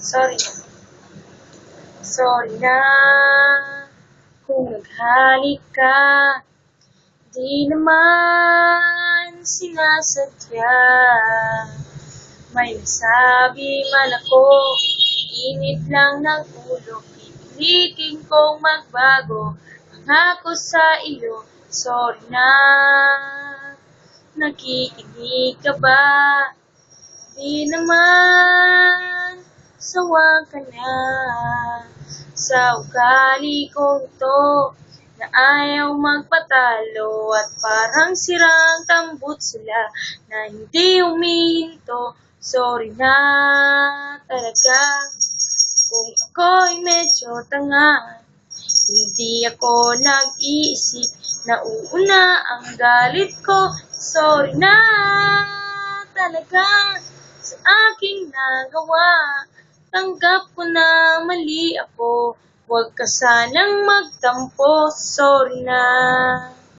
Sorry. Sorry na kung naghalik ka. Di naman sinasadya. May nasabi man ako, init lang ng ulo. Pipilitin kong magbago, pangako sa iyo. Sorry na, nakikinig ka ba? Di naman sawa ka na sa ugali kong ito, na ayaw magpatalo at parang sirang tambutsula na hindi humihinto. Sorry na talaga kung ako'y medyo tanga. Hindi ako nag-iisip na uuna ang galit ko. Sorry na talaga sa aking nagawa. Tanggap ko na mali ako. Huwag ka sanang magtampo. Sorry na.